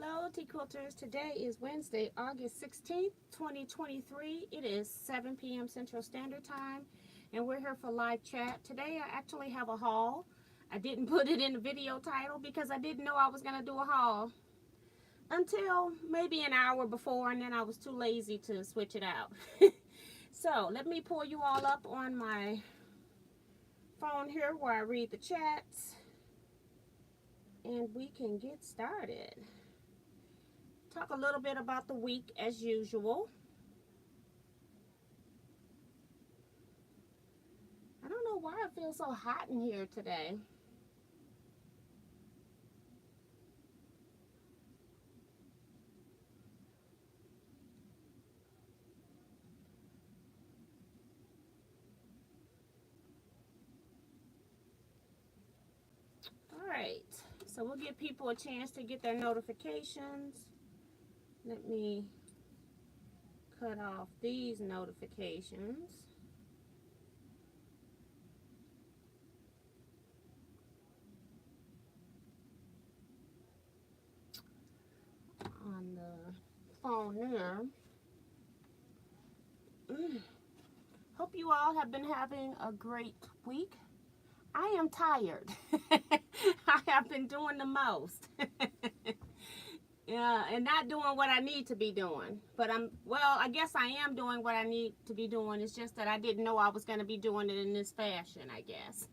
Hello, Teaquilters. Today is Wednesday, August 16th, 2023. It is 7 p.m. Central Standard Time, and we're here for live chat. Today, I actually have a haul. I didn't put it in the video title because I didn't know I was going to do a haul until maybe an hour before, and then I was too lazy to switch it out. So, let me pull you all up on my phone here where I read the chats, and we can get started. Talk a little bit about the week as usual. I don't know why it feels so hot in here today. All right, so we'll give people a chance to get their notifications. Let me cut off these notifications. On the phone there. Hope you all have been having a great week. I am tired. I have been doing the most. Yeah, and not doing what I need to be doing. But I guess I am doing what I need to be doing. It's just that I didn't know I was going to be doing it in this fashion, I guess.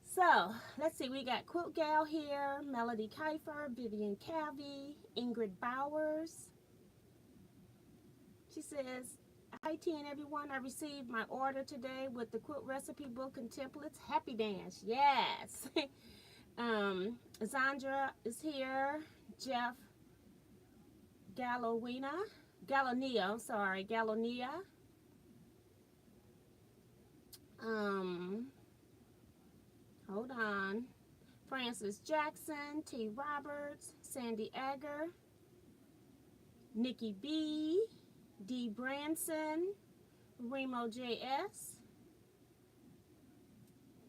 So, let's see. We got Quilt Gal here, Melody Kiefer, Vivian Cavey, Ingrid Bowers. She says, hi, T and everyone. I received my order today with the quilt recipe book and templates. Happy dance. Yes. Zandra is here. Jeff Galonia. Hold on. Francis Jackson, T. Roberts, Sandy Agger, Nikki B, D. Branson, Remo JS.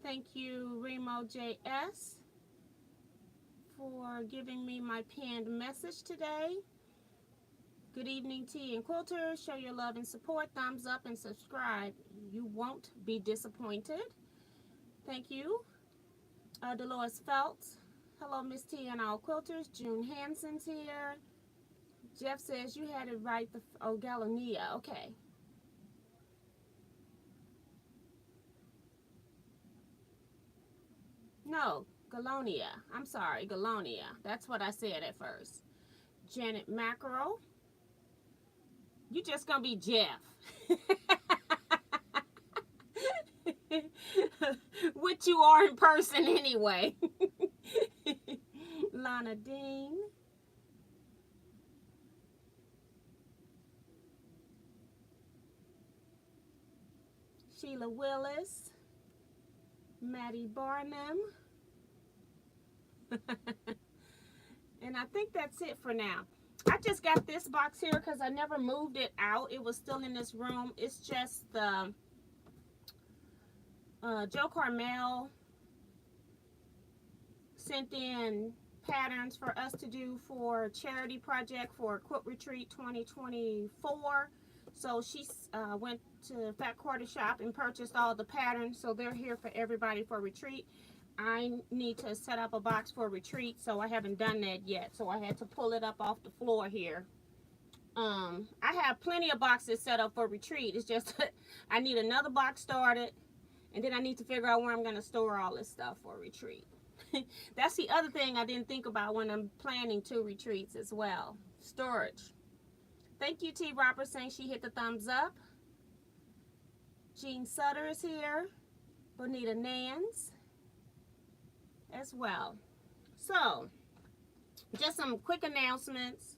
Thank you, Remo JS, for giving me my pinned message today. Good evening, T and Quilters. Show your love and support. Thumbs up and subscribe. You won't be disappointed. Thank you. Dolores Feltz. Hello, Miss T and all Quilters. June Hansen's here. Jeff says you had it right. Galonia. Okay. No, Galonia. I'm sorry, Galonia. That's what I said at first. Janet Mackerel. You just gonna be Jeff. Which you are in person anyway. Lana Dean. Sheila Willis. Maddie Barnum. And I think that's it for now. I just got this box here because I never moved it out. It was still in this room. It's just the Joe Carmel sent in patterns for us to do for a charity project for Quilt Retreat 2024. So she went to Fat Quarter Shop and purchased all the patterns. So they're here for everybody for retreat. I need to set up a box for retreat, so I haven't done that yet. So I had to pull it up off the floor here. I have plenty of boxes set up for retreat. It's just I need another box started, and then I need to figure out where I'm going to store all this stuff for retreat. That's the other thing I didn't think about when I'm planning 2 retreats as well. Storage. Thank you, T. Roberts, saying she hit the thumbs up. Jean Sutter is here. Bonita Nance as well. So, just some quick announcements.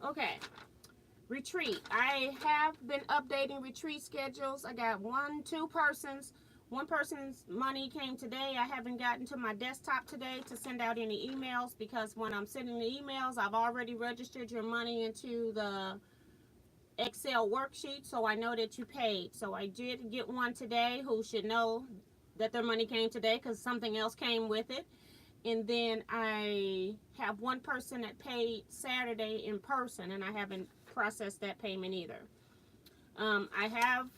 Okay. Retreat. I have been updating retreat schedules. I got 2 persons. One person's money came today. I haven't gotten to my desktop today to send out any emails because when I'm sending the emails, I've already registered your money into the Excel worksheet, so I know that you paid. So I did get one today who should know that their money came today because something else came with it. And then I have one person that paid Saturday in person, and I haven't processed that payment either. I have,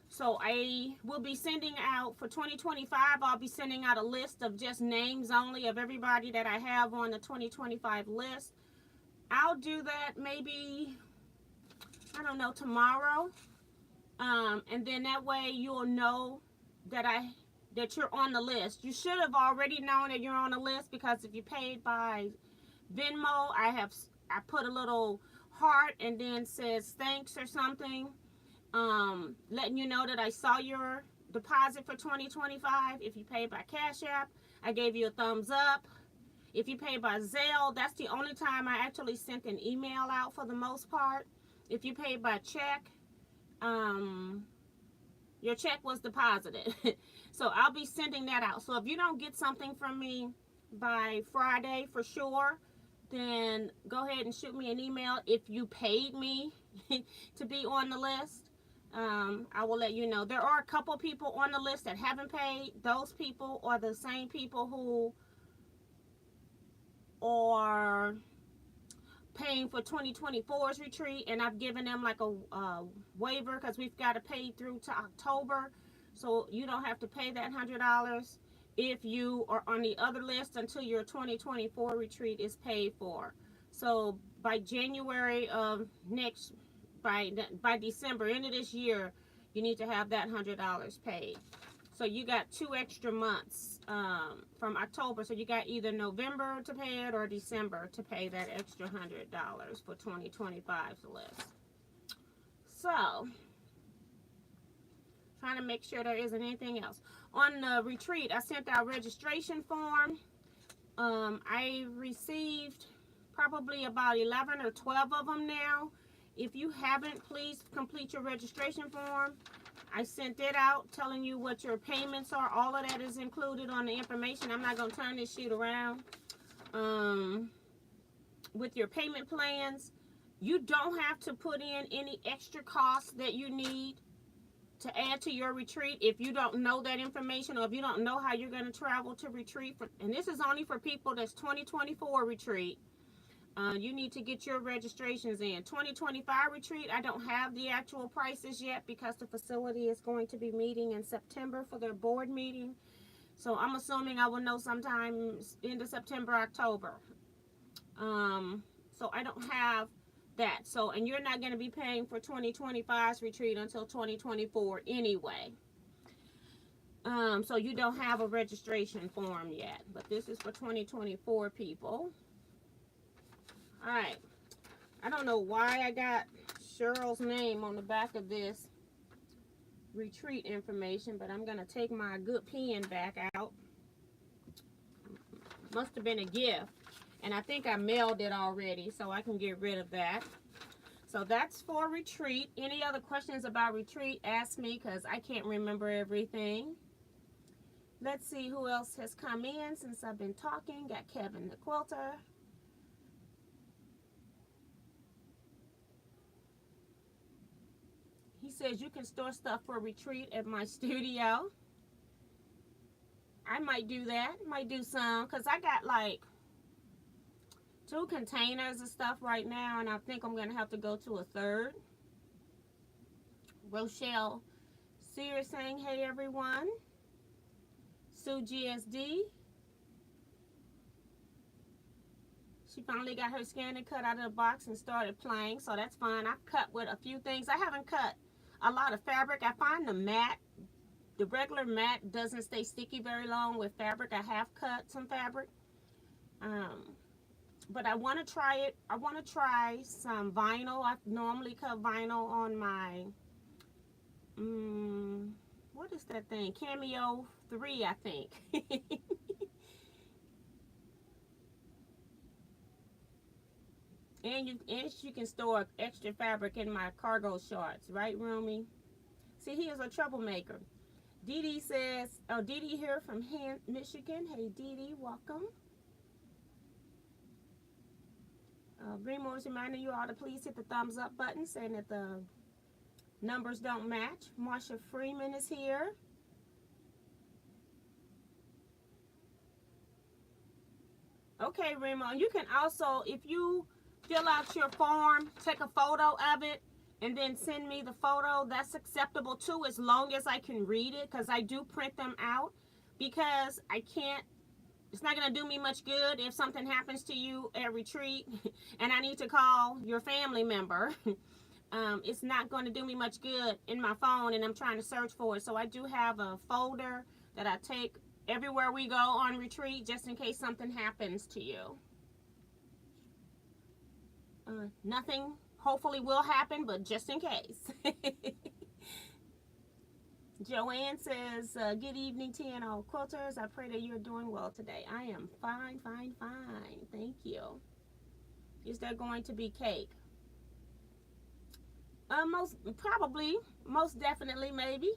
so I will be sending out for 2025, I'll be sending out a list of just names only of everybody that I have on the 2025 list. I'll do that maybe, I don't know, tomorrow. And then that way you'll know that you're on the list. You should have already known that you're on the list, because if you paid by Venmo, I put a little heart and then says thanks or something, letting you know that I saw your deposit for 2025. If you paid by CashApp, I gave you a thumbs up. If you pay by Zelle, that's the only time I actually sent an email out for the most part. If you pay by check, your check was deposited. So I'll be sending that out. So if you don't get something from me by Friday for sure, then go ahead and shoot me an email. If you paid me to be on the list, I will let you know. There are a couple people on the list that haven't paid. Those people are the same people who are paying for 2024's retreat, and I've given them like a waiver, because we've got to pay through to October, so you don't have to pay that $100 if you are on the other list until your 2024 retreat is paid for. So by January of by December, end of this year, you need to have that $100 paid. So you got 2 extra months from October. So you got either November to pay it or December to pay that extra $100 for 2025's list. So, trying to make sure there isn't anything else. On the retreat, I sent out registration form. I received probably about 11 or 12 of them now. If you haven't, please complete your registration form. I sent it out telling you what your payments are. All of that is included on the information. I'm not going to turn this sheet around. With your payment plans, you don't have to put in any extra costs that you need to add to your retreat if you don't know that information, or if you don't know how you're going to travel to retreat. And this is only for people that's 2024 retreat. You need to get your registrations in. 2025 retreat, I don't have the actual prices yet, because the facility is going to be meeting in September for their board meeting. So I'm assuming I will know sometime into September, October. So I don't have that. So, and you're not going to be paying for 2025's retreat until 2024 anyway. So you don't have a registration form yet, but this is for 2024 people. All right, I don't know why I got Cheryl's name on the back of this retreat information, but I'm going to take my good pen back out. Must have been a gift, and I think I mailed it already, so I can get rid of that. So that's for retreat. Any other questions about retreat, ask me, because I can't remember everything. Let's see who else has come in since I've been talking. Got Kevin the Quilter. He says you can store stuff for retreat at my studio. I might do that. Might do some, because I got like 2 containers of stuff right now, and I think I'm going to have to go to a 3rd. Rochelle Sear saying, hey everyone. Sue GSD. She finally got her scanner cut out of the box and started playing, so that's fine. I've cut with a few things. I haven't cut a lot of fabric. I find the regular mat doesn't stay sticky very long with fabric. I have cut some fabric. But I want to try it. I want to try some vinyl. I normally cut vinyl on my, what is that thing? Cameo 3, I think. And you can store extra fabric in my cargo shorts, right, Rumi? See, he is a troublemaker. Dee Dee says, oh, Dee Dee here from Michigan. Hey, Dee Dee, welcome. Greenmore's reminding you all to please hit the thumbs up button, saying that the numbers don't match. Marsha Freeman is here. Okay, Remo. You can also, if you fill out your form, take a photo of it, and then send me the photo. That's acceptable too, as long as I can read it, because I do print them out. Because I can't, it's not going to do me much good if something happens to you at retreat and I need to call your family member. It's not going to do me much good in my phone and I'm trying to search for it. So I do have a folder that I take everywhere we go on retreat, just in case something happens to you. Nothing hopefully will happen, but just in case. Joanne says, good evening, TNO Quilters. I pray that you're doing well today. I am fine, fine, fine. Thank you. Is there going to be cake? Most definitely, maybe.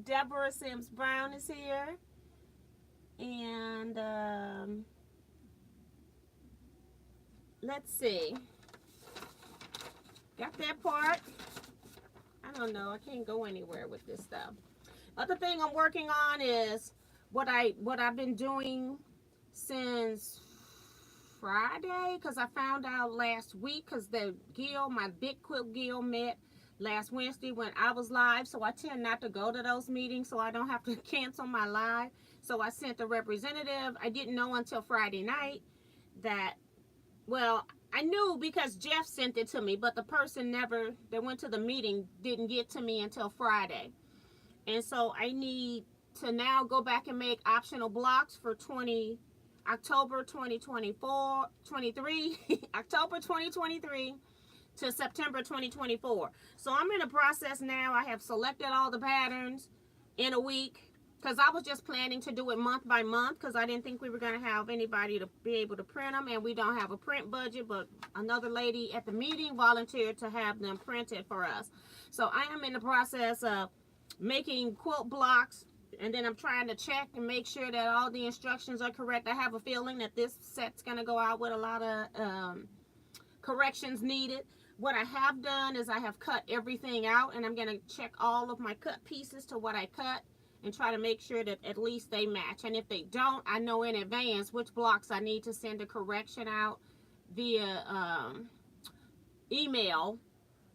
Deborah Sims Brown is here. And let's see. Got that part. I don't know. I can't go anywhere with this stuff. Other thing I'm working on is what I've been doing since Friday, because I found out last week, because the guild, my Big Quilt Guild, met last Wednesday when I was live, so I tend not to go to those meetings so I don't have to cancel my live. So I sent a representative. I didn't know until Friday night that, well, I knew because Jeff sent it to me, but the person that went to the meeting didn't get to me until Friday. And so I need to now go back and make optional blocks for October 2024, 23, October 2023 to September 2024. So I'm in the process now. I have selected all the patterns in a week, because I was just planning to do it month by month, because I didn't think we were going to have anybody to be able to print them, and we don't have a print budget, but another lady at the meeting volunteered to have them printed for us. So I am in the process of making quilt blocks, and then I'm trying to check and make sure that all the instructions are correct. I have a feeling that this set's going to go out with a lot of corrections needed. What I have done is I have cut everything out, and I'm going to check all of my cut pieces to what I cut and try to make sure that at least they match. And if they don't, I know in advance which blocks I need to send a correction out via email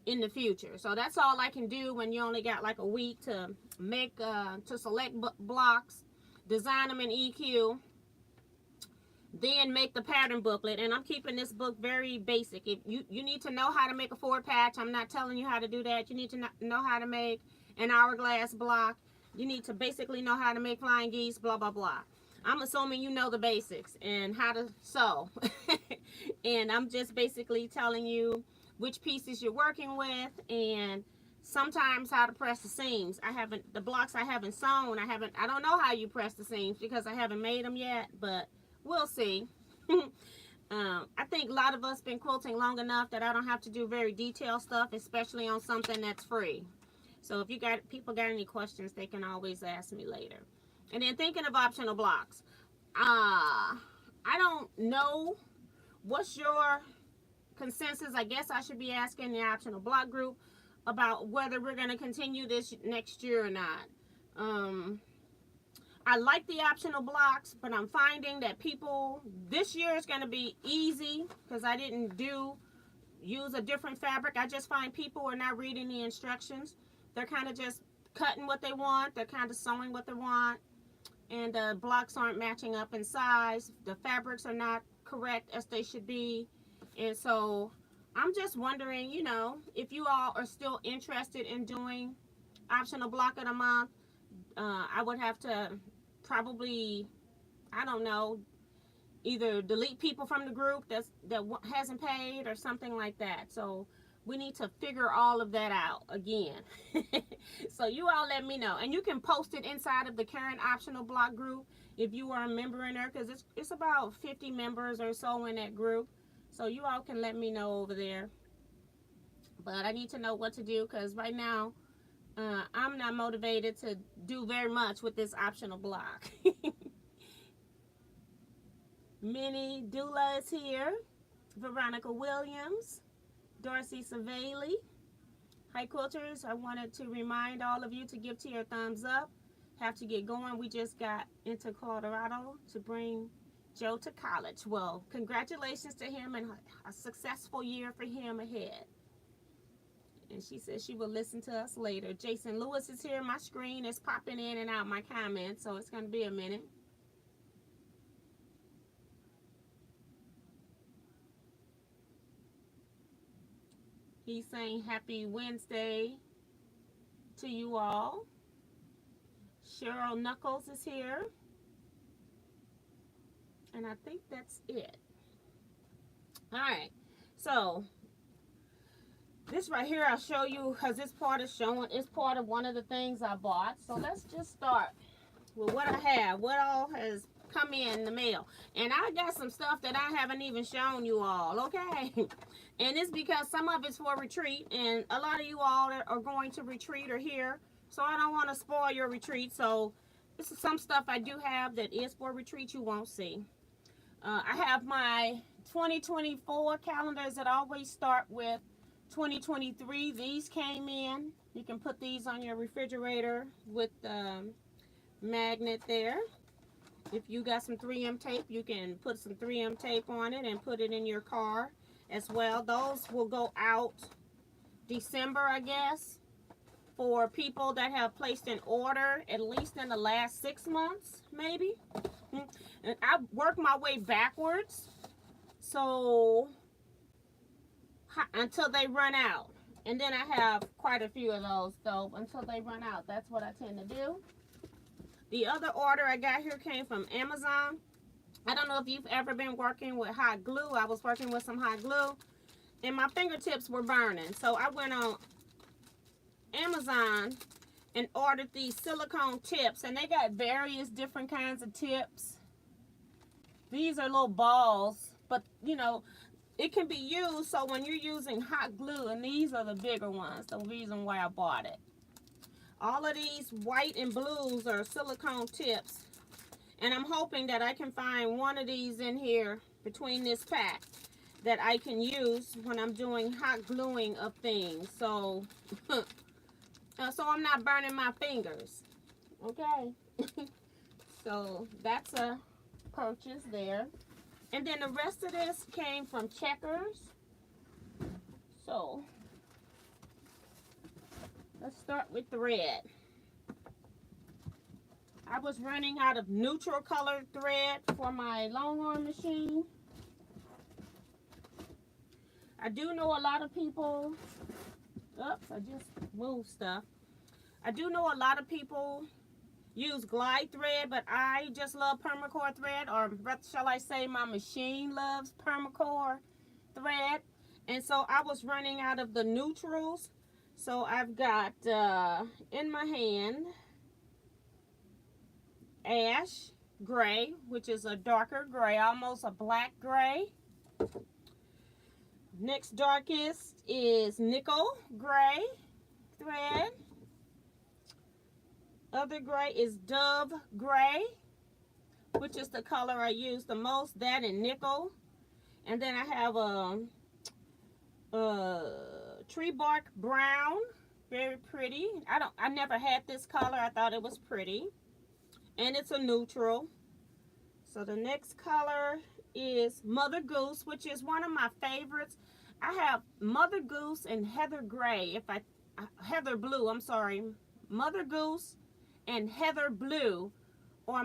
in the future. So that's all I can do when you only got like a week to make to select blocks, design them in EQ, then make the pattern booklet. And I'm keeping this book very basic. If you need to know how to make a forward patch, I'm not telling you how to do that. You need to know how to make an hourglass block. You need to basically know how to make flying geese, blah blah blah. I'm assuming you know the basics and how to sew. And I'm just basically telling you which pieces you're working with, and sometimes how to press the seams. The blocks I haven't sewn, I don't know how you press the seams because I haven't made them yet, but we'll see. I think a lot of us been quilting long enough that I don't have to do very detailed stuff, especially on something that's free. So if people got any questions, they can always ask me later. And then thinking of optional blocks. I don't know what's your consensus. I guess I should be asking the optional block group about whether we're going to continue this next year or not. I like the optional blocks, but I'm finding that this year is going to be easy because I didn't use a different fabric. I just find people are not reading the instructions. They're kind of just cutting what they want. They're kind of sewing what they want. And the blocks aren't matching up in size. The fabrics are not correct as they should be. And so I'm just wondering, if you all are still interested in doing optional block of the month. I would have to probably, I don't know, either delete people from the group that hasn't paid or something like that. So we need to figure all of that out again. So you all let me know. And you can post it inside of the current optional block group if you are a member in there, because it's about 50 members or so in that group. So you all can let me know over there. But I need to know what to do, because right now I'm not motivated to do very much with this optional block. Minnie Dula is here. Veronica Williams. Darcy Savali. Hi quilters, I wanted to remind all of you to give to your thumbs up. Have to get going. We just got into Colorado to bring Joe to college. Well, congratulations to him and a successful year for him ahead. And she says she will listen to us later. Jason Lewis is here. My screen is popping in and out my comments, so it's going to be a minute. He's saying happy Wednesday to you all. Cheryl Knuckles is here. And I think that's it. All right. So this right here I'll show you, because this part is showing, it's part of one of the things I bought. So let's just start with what I have, what all has come in the mail. And I got some stuff that I haven't even shown you all, okay? And it's because some of it's for retreat, and a lot of you all are going to retreat or here, so I don't want to spoil your retreat. So this is some stuff I do have that is for retreat you won't see. I have my 2024 calendars that always start with 2023. These came in. You can put these on your refrigerator with the magnet there. If you got some 3M tape, you can put some 3M tape on it and put it in your car as well. Those will go out December, I guess, for people that have placed an order at least in the last 6 months, maybe. And I work my way backwards, so until they run out. And then I have quite a few of those, though, until they run out. That's what I tend to do. The other order I got here came from Amazon. I don't know if you've ever been working with hot glue. I was working with some hot glue, and my fingertips were burning. So I went on Amazon and ordered these silicone tips, and they got various different kinds of tips. These are little balls, but you know, it can be used. So when you're using hot glue, and these are the bigger ones, the reason why I bought it. All of these white and blues are silicone tips, and I'm hoping that I can find one of these in here between this pack that I can use when I'm doing hot gluing of things. So so I'm not burning my fingers, okay? So that's a purchase there. And then the rest of this came from Checkers. So let's start with the red. I was running out of neutral colored thread for my long arm machine. I do know a lot of people, oops, I just moved stuff. I do know a lot of people use glide thread, but I just love permacore thread, or shall I say my machine loves permacore thread. And so I was running out of the neutrals. So I've got in my hand ash gray, which is a darker gray, almost a black gray. Next darkest is nickel gray thread. Other gray is dove gray, which is the color I use the most, that and nickel. And then I have a tree bark brown, very pretty. I never had this color. I thought it was pretty, and it's a neutral. So the next color is Mother Goose, which is one of my favorites. I have Mother Goose and Heather Gray. Heather Blue, I'm sorry. Mother Goose and Heather Blue or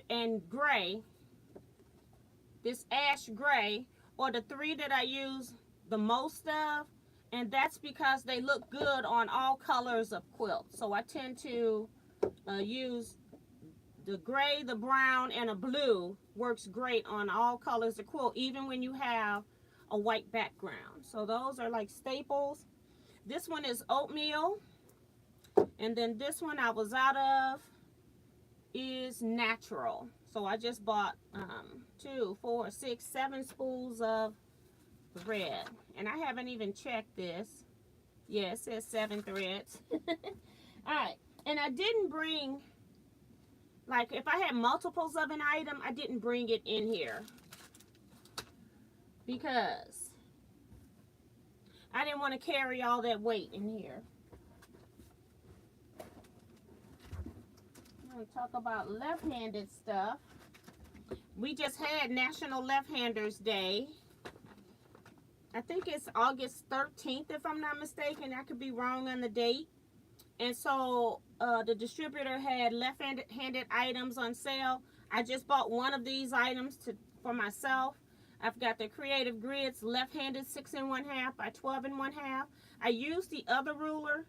and gray, this ash gray, or the three that I use the most of, and that's because they look good on all colors of quilts. So I tend to use the gray, the brown, and a blue. Works great on all colors of quilt, even when you have a white background. So those are like staples. This one is oatmeal. And then this one I was out of is natural. So I just bought 2, 4, 6, 7 spools of thread. And I haven't even checked this. Yeah, it says 7 threads. Alright, and I didn't bring, like if I had multiples of an item, I didn't bring it in here. Because I didn't want to carry all that weight in here. I'm going to talk about left-handed stuff. We just had National Left-Handers Day. I think it's August 13th, if I'm not mistaken. I could be wrong on the date. And so the distributor had left-handed items on sale. I just bought one of these items for myself. I've got the Creative Grids left-handed 6 1/2 by 12 1/2. I used the other ruler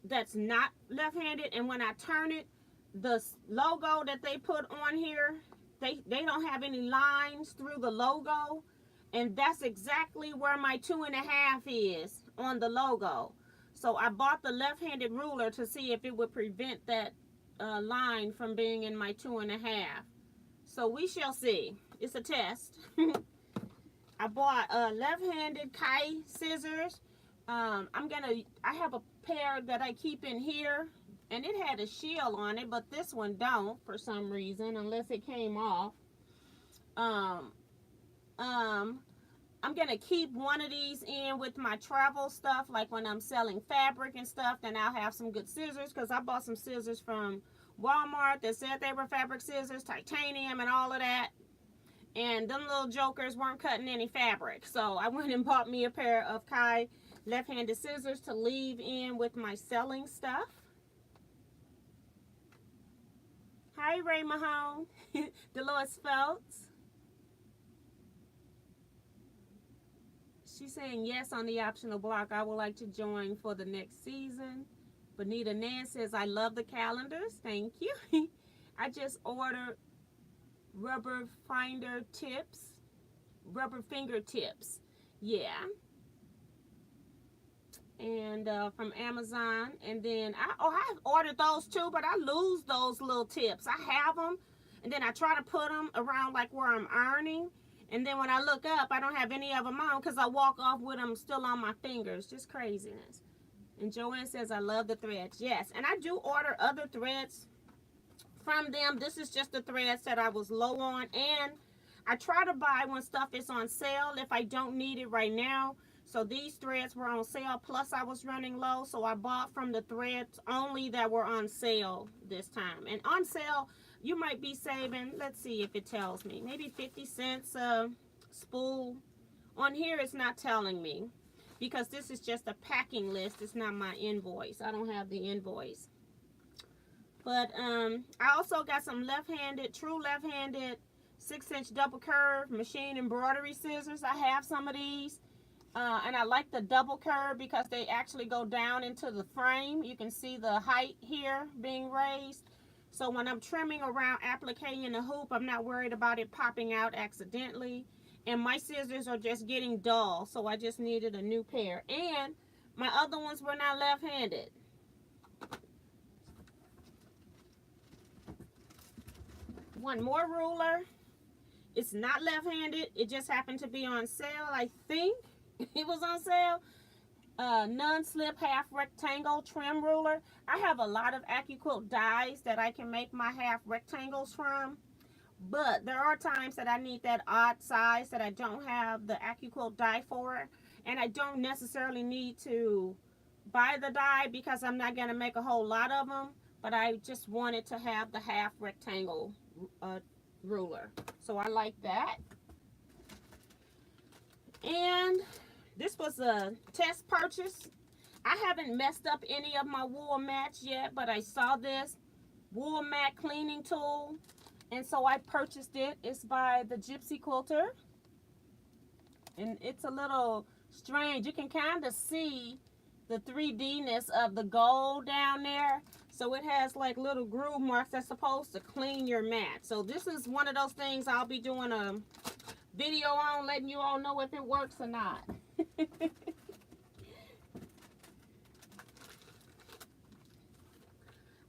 that's not left-handed, and when I turn it, the logo that they put on here, they don't have any lines through the logo, and that's exactly where my 2 1/2 is on the logo. So I bought the left-handed ruler to see if it would prevent that line from being in my 2 1/2. So we shall see. It's a test. I bought left-handed Kai scissors. I have a pair that I keep in here, and it had a shield on it, but this one don't for some reason, unless it came off. I'm gonna keep one of these in with my travel stuff, like when I'm selling fabric and stuff, then I'll have some good scissors, because I bought some scissors from Walmart that said they were fabric scissors, titanium and all of that, and them little jokers weren't cutting any fabric. So I went and bought me a pair of Kai left-handed scissors to leave in with my selling stuff. Hi, Ray Mahone. Dolores Phelps. She's saying yes on the optional block. I would like to join for the next season. Bonita Nan says, I love the calendars. Thank you. I just ordered rubber fingertips. Yeah. And from Amazon. And then, I've ordered those too, but I lose those little tips. I have them, and then I try to put them around like where I'm ironing. And then when I look up, I don't have any of them on because I walk off with them still on my fingers. Just craziness. And Joanne says, I love the threads. Yes, and I do order other threads from them. This is just the threads that I was low on. And I try to buy when stuff is on sale if I don't need it right now. So these threads were on sale, plus I was running low. So I bought from the threads only that were on sale this time. And on sale, you might be saving, let's see if it tells me, maybe 50 cents a spool. On here, it's not telling me because this is just a packing list. It's not my invoice. I don't have the invoice. But I also got some true left-handed 6-inch double curve machine embroidery scissors. I have some of these. And I like the double curve because they actually go down into the frame. You can see the height here being raised. So when I'm trimming around appliquing the hoop, I'm not worried about it popping out accidentally. And my scissors are just getting dull, so I just needed a new pair. And my other ones were not left-handed. One more ruler. It's not left-handed. It just happened to be on sale, I think. It was on sale. Non-slip half rectangle trim ruler. I have a lot of AccuQuilt dies that I can make my half rectangles from, but there are times that I need that odd size that I don't have the AccuQuilt die for, and I don't necessarily need to buy the die because I'm not going to make a whole lot of them, but I just wanted to have the half rectangle ruler, so I like that. And this was a test purchase. I haven't messed up any of my wool mats yet, but I saw this wool mat cleaning tool, and so I purchased it. It's by the Gypsy Quilter, and it's a little strange. You can kind of see the 3D-ness of the gold down there. So it has like little groove marks that's supposed to clean your mat. So this is one of those things I'll be doing a video on, letting you all know if it works or not.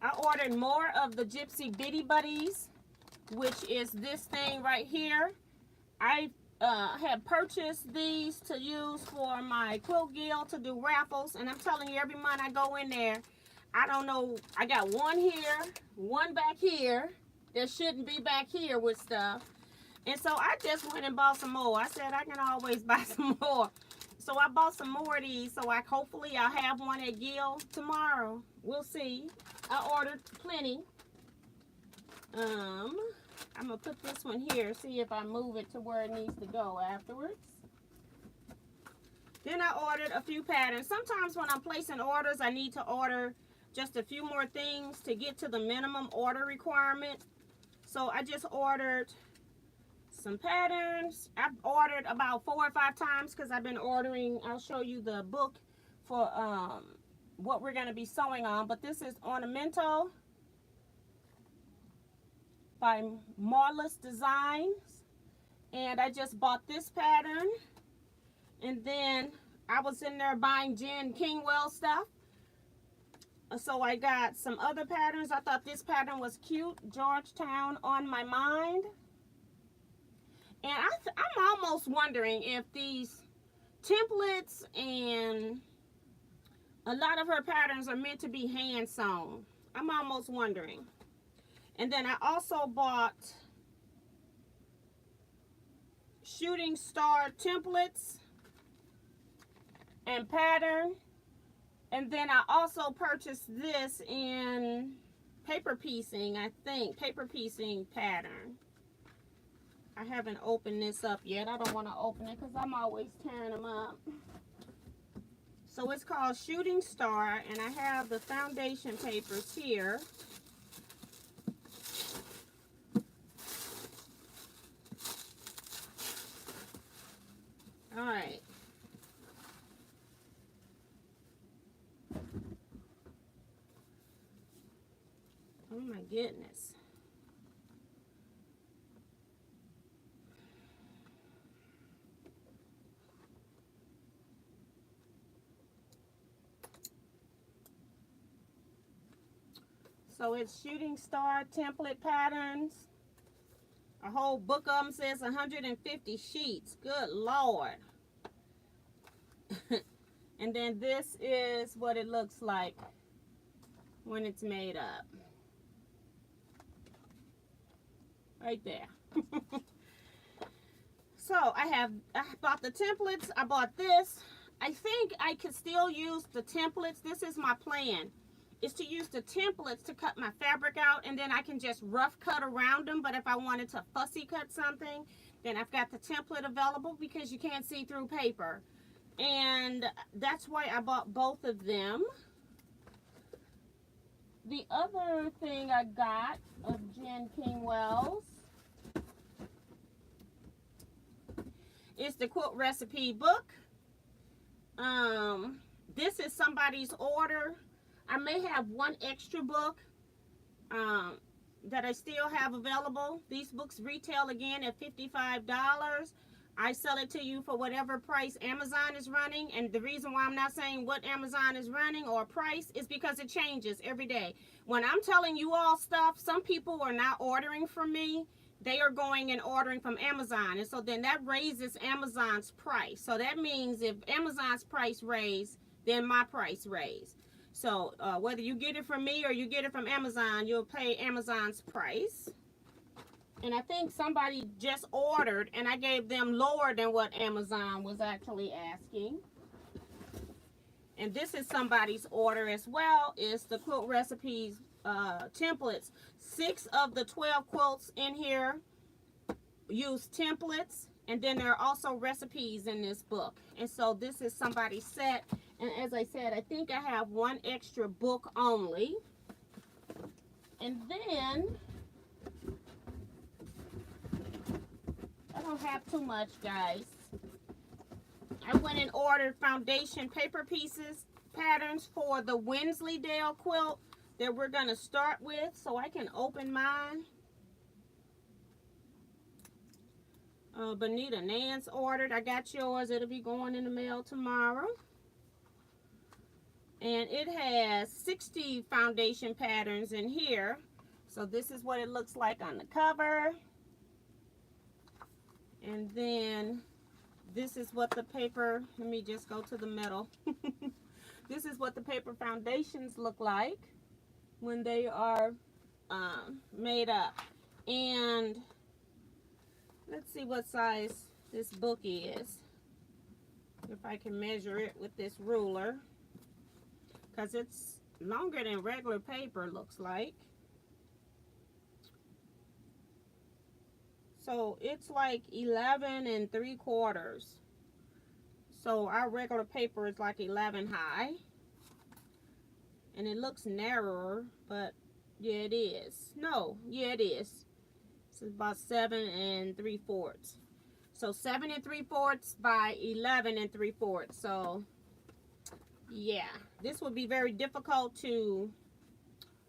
I ordered more of the Gypsy Bitty Buddies, which is this thing right here. I had purchased these to use for my Quilt Guild to do raffles, and I'm telling you, every month I go in there, I don't know, I got one here, one back here that shouldn't be back here with stuff. And so I just went and bought some more. I said I can always buy some more. So I bought some more of these, so hopefully I'll have one at Gill tomorrow. We'll see. I ordered plenty. I'm going to put this one here, see if I move it to where it needs to go afterwards. Then I ordered a few patterns. Sometimes when I'm placing orders, I need to order just a few more things to get to the minimum order requirement. So I just ordered some patterns. I've ordered about 4 or 5 times because I've been ordering. I'll show you the book for what we're going to be sewing on. But this is Ornamental by Marvelous Designs. And I just bought this pattern. And then I was in there buying Jen Kingwell stuff. So I got some other patterns. I thought this pattern was cute. Georgetown on My Mind. And I'm almost wondering if these templates and a lot of her patterns are meant to be hand sewn. I'm almost wondering. And then I also bought Shooting Star templates and pattern. And then I also purchased this in paper piecing, I think. Paper piecing pattern. I haven't opened this up yet. I don't want to open it because I'm always tearing them up. So it's called Shooting Star, and I have the foundation papers here. All right. Oh my goodness. So it's Shooting Star template patterns. A whole book of them says 150 sheets. Good Lord. And then this is what it looks like when it's made up. Right there. So I bought the templates. I bought this. I think I could still use the templates. This is my plan. Is to use the templates to cut my fabric out, and then I can just rough cut around them. But if I wanted to fussy cut something, then I've got the template available because you can't see through paper. And that's why I bought both of them. The other thing I got of Jen Kingwell's is the quilt recipe book. This is somebody's order. I may have one extra book that I still have available. These books retail again at $55. I sell it to you for whatever price Amazon is running. And the reason why I'm not saying what Amazon is running or price is because it changes every day. When I'm telling you all stuff, some people are not ordering from me. They are going and ordering from Amazon. And so then that raises Amazon's price. So that means if Amazon's price raised, then my price raised. So whether you get it from me or you get it from Amazon, you'll pay Amazon's price. And I think somebody just ordered and I gave them lower than what Amazon was actually asking. And this is somebody's order as well. It's the quilt recipes templates. 6 of the 12 quilts in here use templates. And then there are also recipes in this book. And so this is somebody's set. And as I said, I think I have one extra book only. And then, I don't have too much, guys. I went and ordered foundation paper pieces, patterns for the Wensleydale quilt that we're going to start with. So I can open mine. Bonita Nance ordered. I got yours. It'll be going in the mail tomorrow. And it has 60 foundation patterns in here. So this is what it looks like on the cover. And then this is what the paper, let me just go to the middle. This is what the paper foundations look like when they are made up. And let's see what size this book is. If I can measure it with this ruler. Because it's longer than regular paper, looks like. So it's like 11 3/4. So our regular paper is like 11 high. And it looks narrower, but yeah, it is. No, yeah, it is. It's about 7 3/4. So 7 3/4 by 11 3/4. So yeah, this would be very difficult to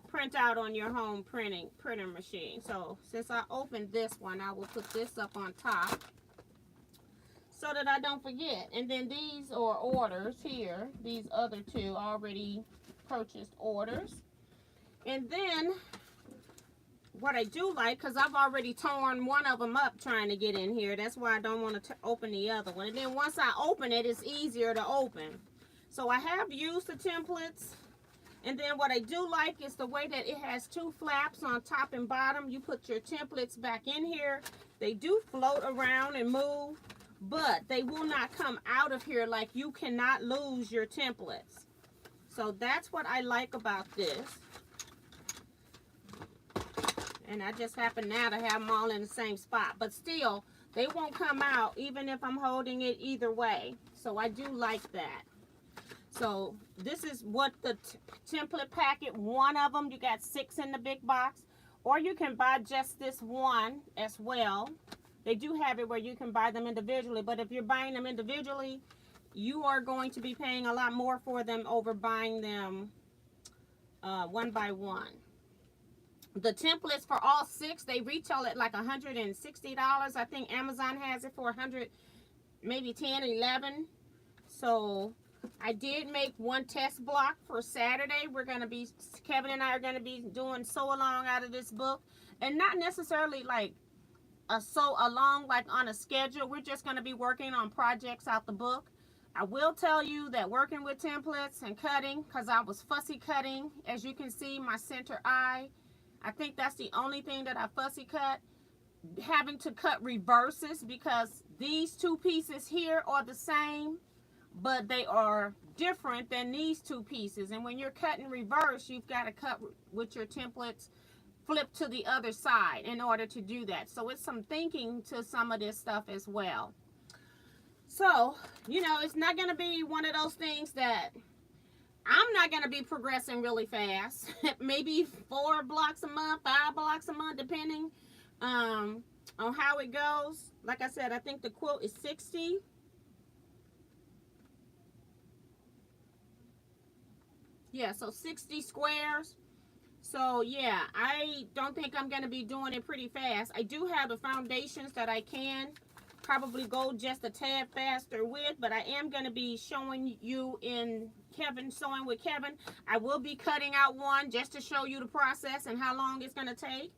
print out on your home printer machine. So since I opened this one, I will put this up on top so that I don't forget. And then these are orders here. These other two already purchased orders. And then what I do like, because I've already torn one of them up trying to get in here. That's why I don't want to open the other one. And then once I open it, it's easier to open. So I have used the templates. And then what I do like is the way that it has two flaps on top and bottom. You put your templates back in here. They do float around and move, but they will not come out of here. Like, you cannot lose your templates. So that's what I like about this. And I just happen now to have them all in the same spot. But still, they won't come out even if I'm holding it either way. So I do like that. So this is what the template packet, one of them, you got 6 in the big box, or you can buy just this one as well. They do have it where you can buy them individually, but if you're buying them individually, you are going to be paying a lot more for them over buying them one by one. The templates for all 6, they retail at like $160. I think Amazon has it for 100, maybe 10 or 11. So I did make one test block for Saturday. Kevin and I are going to be doing sew along out of this book. And not necessarily like a sew along like on a schedule. We're just going to be working on projects out the book. I will tell you that working with templates and cutting, because I was fussy cutting, as you can see, my center eye. I think that's the only thing that I fussy cut. Having to cut reverses because these two pieces here are the same, but they are different than these two pieces. And when you're cutting reverse, you've got to cut with your templates flip to the other side in order to do that. So it's some thinking to some of this stuff as well. So, you know, it's not going to be one of those things that I'm not going to be progressing really fast. Maybe 4 blocks a month, 5 blocks a month, depending on how it goes. Like I said, I think the quilt is 60. Yeah, so 60 squares. So yeah, I don't think I'm going to be doing it pretty fast. I do have the foundations that I can probably go just a tad faster with, but I am going to be showing you in Kevin Sewing with Kevin. I will be cutting out one just to show you the process and how long it's going to take.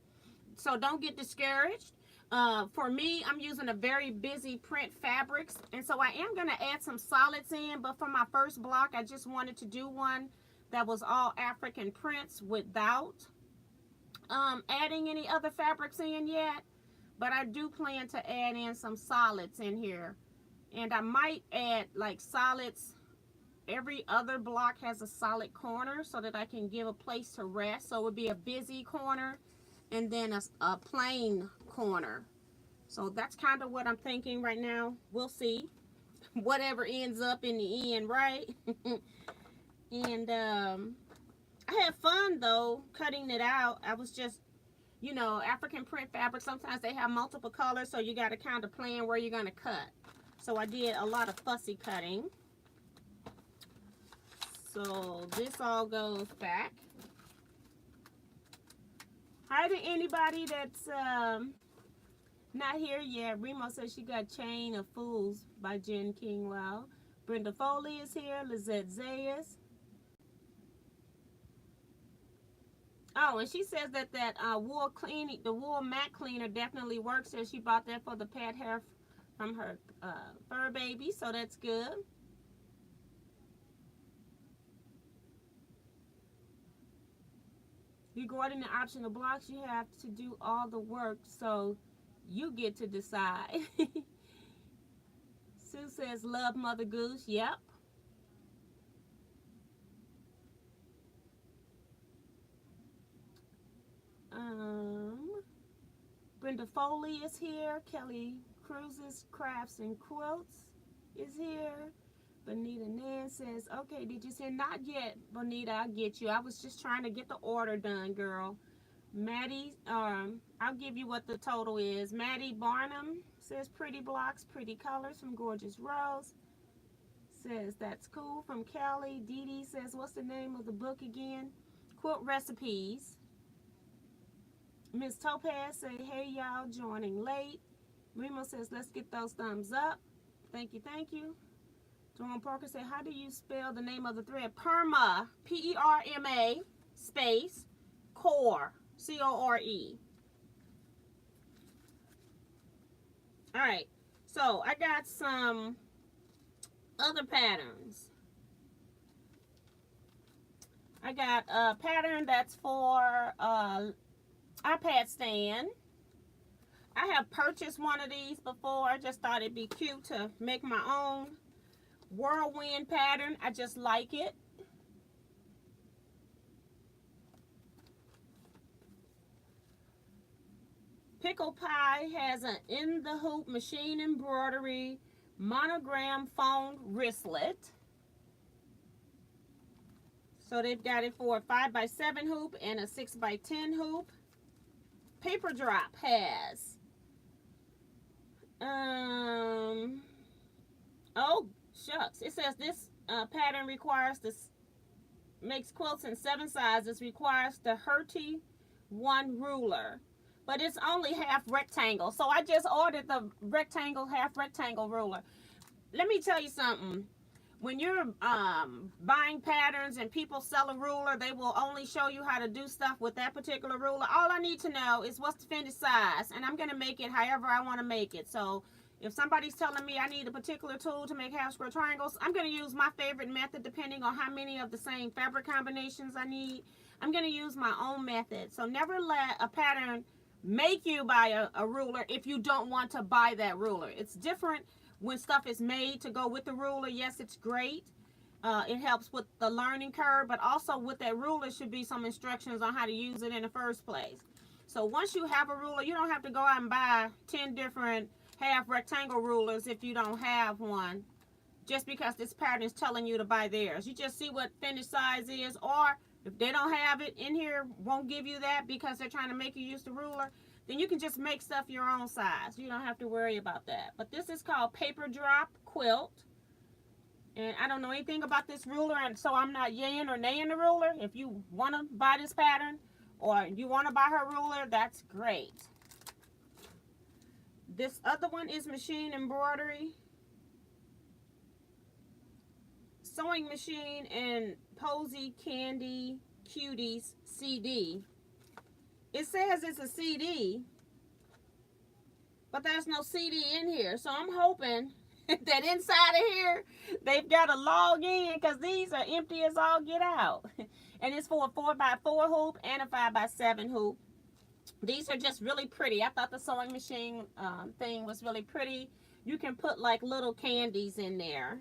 So don't get discouraged. For me, I'm using a very busy print fabrics, and so I am going to add some solids in, but for my first block, I just wanted to do one that was all African prints without adding any other fabrics in yet. But I do plan to add in some solids in here. And I might add like solids. Every other block has a solid corner so that I can give a place to rest. So it would be a busy corner and then a plain corner. So that's kind of what I'm thinking right now. We'll see. Whatever ends up in the end, right? And I had fun though cutting it out. I was just, you know, African print fabric, sometimes they have multiple colors, so you got to kind of plan where you're going to cut. So I did a lot of fussy cutting. So this all goes back. Hi to anybody that's not here yet. Remo says she got Chain of Fools by Jen Kingwell. Brenda Foley is here. Lizette Zayas. Oh, and she says that wool cleaning, the wool mat cleaner definitely works. Says she bought that for the pet hair from her fur baby, so that's good. Regarding the optional blocks, you have to do all the work, so you get to decide. Sue says, love Mother Goose. Yep. Brenda Amanda Foley is here. Kelly Cruz's Crafts and Quilts is here. Bonita Nan says, okay, did you send? Not yet, Bonita, I'll get you. I was just trying to get the order done, girl. Maddie, I'll give you what the total is. Maddie Barnum says, pretty blocks, pretty colors from Gorgeous Rose. Says, that's cool, from Kelly. Dee Dee says, what's the name of the book again? Quilt Recipes. Miss Topaz say, hey, y'all, joining late. Remo says, let's get those thumbs up. Thank you, thank you. Dawn Parker said, how do you spell the name of the thread? Perma, P-E-R-M-A, space, core, C-O-R-E. All right, so I got some other patterns. I got a pattern that's for iPad stand. I have purchased one of these before. I just thought it'd be cute to make my own. Whirlwind pattern. I just like it. Pickle Pie has an in the hoop machine embroidery monogram phone wristlet. So they've got it for a 5x7 hoop and a 6x10 hoop. Paper Drop has oh shucks, it says this pattern requires this, makes quilts in 7 sizes, requires the Hertie 1 ruler, but it's only half rectangle, so I just ordered the rectangle, half rectangle ruler. Let me tell you something. When you're buying patterns and people sell a ruler, they will only show you how to do stuff with that particular ruler. All I need to know is what's the finished size, and I'm going to make it however I want to make it. So if somebody's telling me I need a particular tool to make half square triangles, I'm going to use my favorite method depending on how many of the same fabric combinations I need. I'm going to use my own method. So never let a pattern make you buy a ruler if you don't want to buy that ruler. It's different when stuff is made to go with the ruler. Yes, it's great. It helps with the learning curve, but also with that ruler should be some instructions on how to use it in the first place. So once you have a ruler, you don't have to go out and buy 10 different half rectangle rulers if you don't have one, just because this pattern is telling you to buy theirs. You just see what finished size is, or if they don't have it in here, won't give you that because they're trying to make you use the ruler, then you can just make stuff your own size. You don't have to worry about that. But this is called Paper Drop Quilt. And I don't know anything about this ruler, and so I'm not yaying or naying the ruler. If you want to buy this pattern or you want to buy her ruler, that's great. This other one is machine embroidery, sewing machine, and Posy Candy Cuties CD. It says it's a CD, but there's no CD in here. So I'm hoping that inside of here, they've got a log in, because these are empty as all get out. And it's for a 4x4 hoop and a 5x7 hoop. These are just really pretty. I thought the sewing machine thing was really pretty. You can put like little candies in there.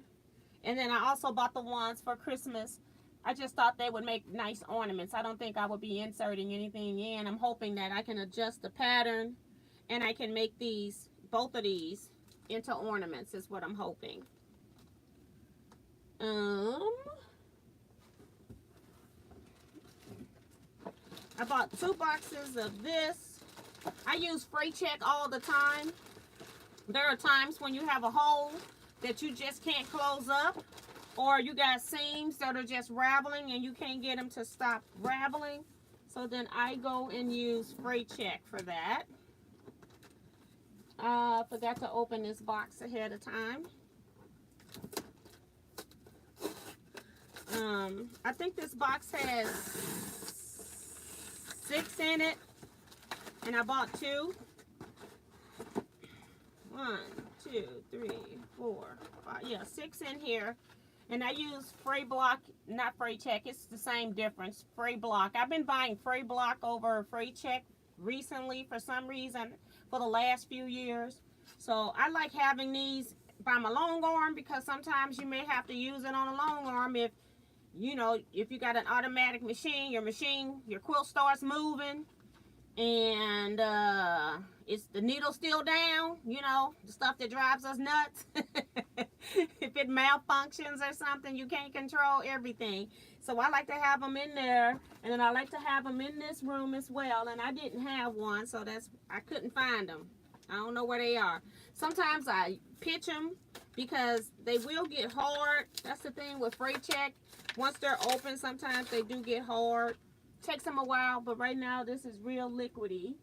And then I also bought the ones for Christmas. I just thought they would make nice ornaments. I don't think I would be inserting anything in. I'm hoping that I can adjust the pattern and I can make these, both of these, into ornaments is what I'm hoping. I bought 2 boxes of this. I use freight check all the time. There are times when you have a hole that you just can't close up, or you got seams that are just raveling and you can't get them to stop raveling. So then I go and use freight check for that. I forgot to open this box ahead of time. I think this box has 6 in it, and I bought 2. 1, 2, 3, 4, 5. Yeah, 6 in here. And I use Fray Block, not Fray Check. It's the same difference. Fray Block. I've been buying Fray Block over Fray Check recently for some reason for the last few years. So I like having these by my long arm, because sometimes you may have to use it on a long arm if, you know, if you got an automatic machine, your quilt starts moving and Is the needle still down? You know, the stuff that drives us nuts. If it malfunctions or something, you can't control everything. So I like to have them in there, and then I like to have them in this room as well. And I didn't have one, so I couldn't find them. I don't know where they are. Sometimes I pitch them because they will get hard. That's the thing with freight check. Once they're open, sometimes they do get hard. Takes them a while, but right now this is real liquidy.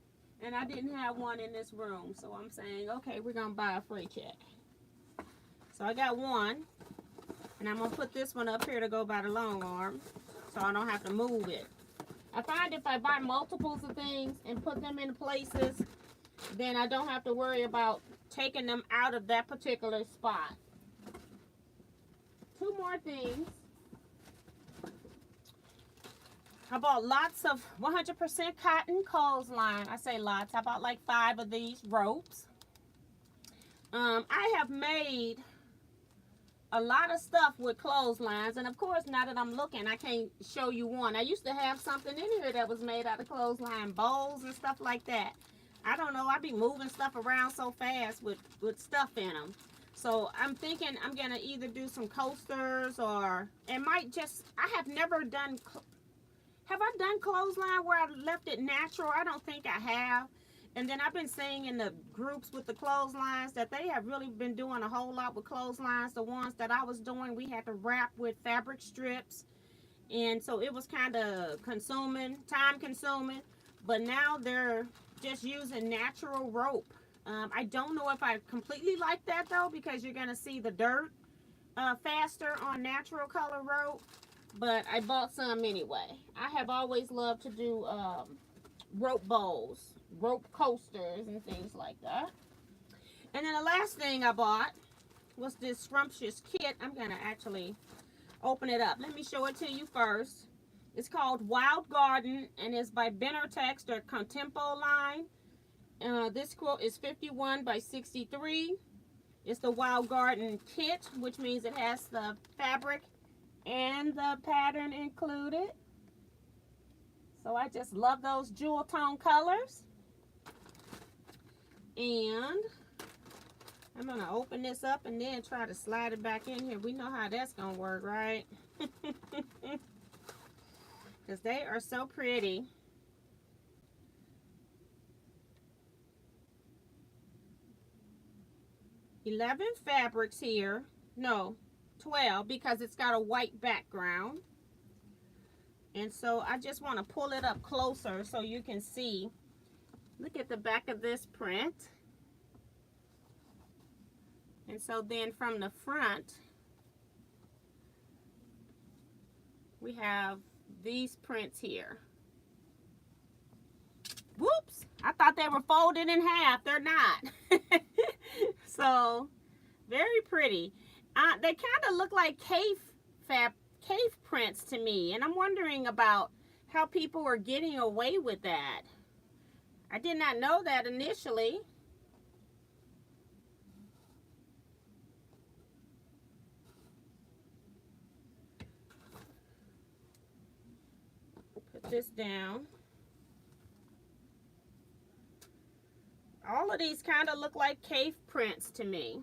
And I didn't have one in this room. So I'm saying, okay, we're going to buy a freight check. So I got one. And I'm going to put this one up here to go by the long arm, so I don't have to move it. I find if I buy multiples of things and put them in places, then I don't have to worry about taking them out of that particular spot. Two more things. I bought lots of 100% cotton clothesline. I say lots. I bought like 5 of these ropes. I have made a lot of stuff with clotheslines, and of course, now that I'm looking, I can't show you one. I used to have something in here that was made out of clothesline bowls and stuff like that. I don't know, I be moving stuff around so fast with stuff in them. So I'm thinking I'm gonna either do some coasters, or it might just, I have never done, have I done clothesline where I left it natural? I don't think I have. And then I've been seeing in the groups with the clotheslines that they have really been doing a whole lot with clotheslines. The ones that I was doing, we had to wrap with fabric strips. And so it was kind of time consuming. But now they're just using natural rope. I don't know if I completely like that though, because you're going to see the dirt faster on natural color rope. But I bought some anyway. I have always loved to do rope bowls, rope coasters, and things like that. And then the last thing I bought was this scrumptious kit. I'm going to actually open it up. Let me show it to you first. It's called Wild Garden, and it's by Benartex, their Contempo line. This quote is 51 by 63. It's the Wild Garden kit, which means it has the fabric and the pattern included. So I just love those jewel tone colors. And I'm going to open this up and then try to slide it back in here. We know how that's going to work, right? Because they are so pretty. $11 fabrics here. No, 12, because it's got a white background. And so I just want to pull it up closer so you can see. Look at the back of this print. And so then from the front, we have these prints here. Whoops! I thought they were folded in half. They're not. So, very pretty. They kind of look like cave prints to me. And I'm wondering about how people are getting away with that. I did not know that initially. Put this down. All of these kind of look like cave prints to me.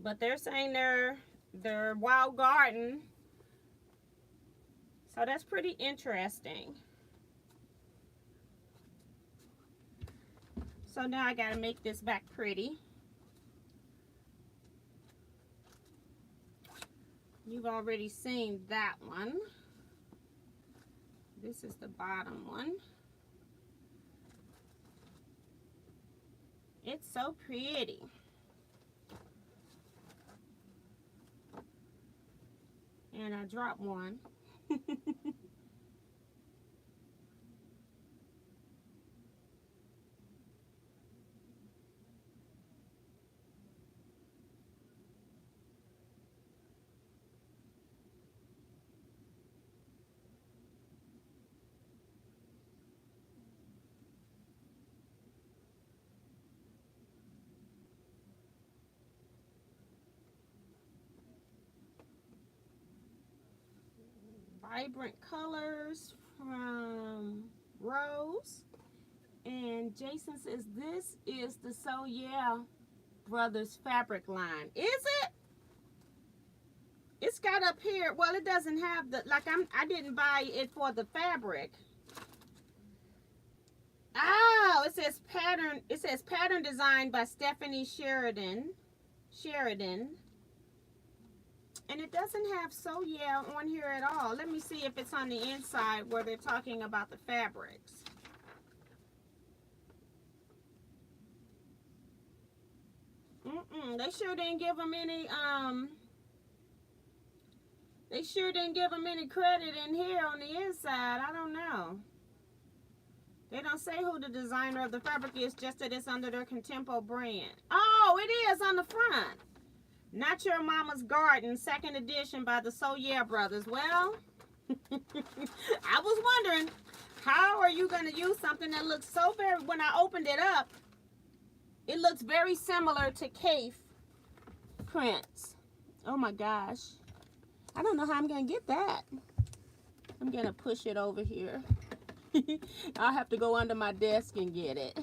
But they're saying they're Wild Garden. So that's pretty interesting. So now I gotta make this back pretty. You've already seen that one. This is the bottom one. It's so pretty. And I dropped one. Vibrant colors from Rose. And Jason says, this is the So Yeah Brothers fabric line. Is it? It's got up here, well, it doesn't have the, like, I didn't buy it for the fabric. Oh, it says pattern design by Stephanie Sheridan. And it doesn't have So Yeah on here at all. Let me see if it's on the inside where they're talking about the fabrics. They sure didn't give them any, credit in here on the inside. I don't know. They don't say who the designer of the fabric is, just that it's under their Contempo brand. Oh, it is on the front. Not Your Mama's Garden, 2nd edition by the So Yeah Brothers. Well, I was wondering, how are you going to use something that looks so very, when I opened it up, it looks very similar to Kaffe prints. Oh my gosh. I don't know how I'm going to get that. I'm going to push it over here. I'll have to go under my desk and get it.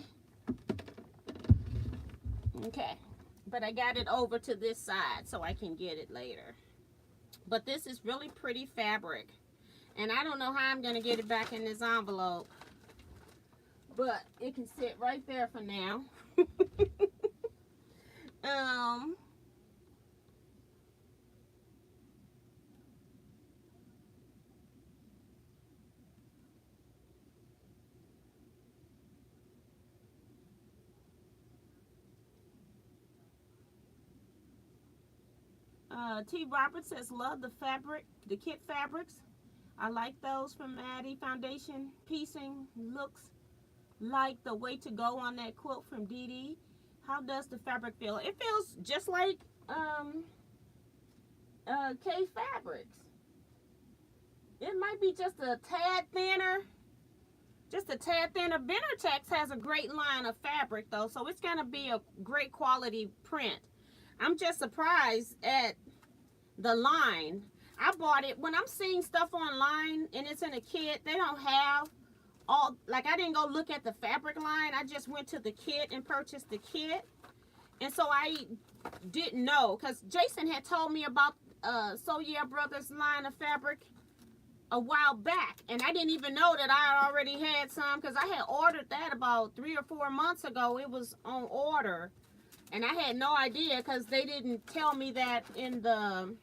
Okay. But I got it over to this side so I can get it later. But this is really pretty fabric. And I don't know how I'm going to get it back in this envelope. But it can sit right there for now. T. Roberts says, love the fabric, the kit fabrics. I like those from Maddie. Foundation piecing looks like the way to go on that quilt from Dee Dee. How does the fabric feel? It feels just like Kaffe fabrics. It might be just a tad thinner. Benartex has a great line of fabric though, so it's gonna be a great quality print. I'm just surprised at the line. I bought it when I'm seeing stuff online and it's in a kit. They don't have all, like, I didn't go look at the fabric line. I just went to the kit and purchased the kit. And so I didn't know, because Jason had told me about So Yeah Brothers line of fabric a while back, and I didn't even know that I had already had some, because I had ordered that about 3 or 4 months ago. It was on order. And I had no idea, because they didn't tell me that in the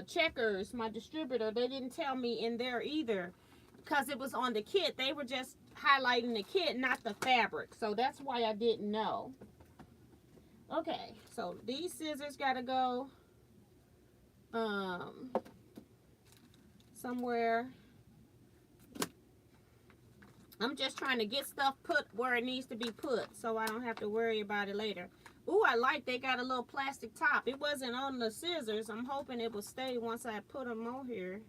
Checkers, my distributor. They didn't tell me in there either, because it was on the kit. They were just highlighting the kit, not the fabric. So that's why I didn't know. Okay, so these scissors gotta go somewhere. I'm just trying to get stuff put where it needs to be put, so I don't have to worry about it later. Ooh, I like they got a little plastic top. It wasn't on the scissors. I'm hoping it will stay once I put them on here.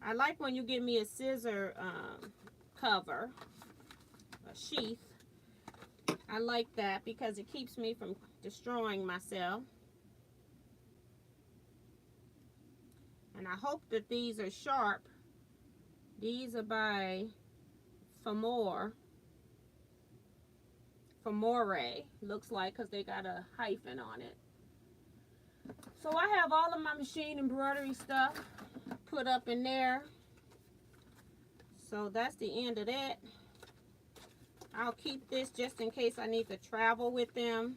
I like when you give me a scissor cover, a sheath. I like that because it keeps me from destroying myself. And I hope that these are sharp. These are by Famore, looks like, because they got a hyphen on it. So I have all of my machine embroidery stuff put up in there. So that's the end of that. I'll keep this just in case I need to travel with them.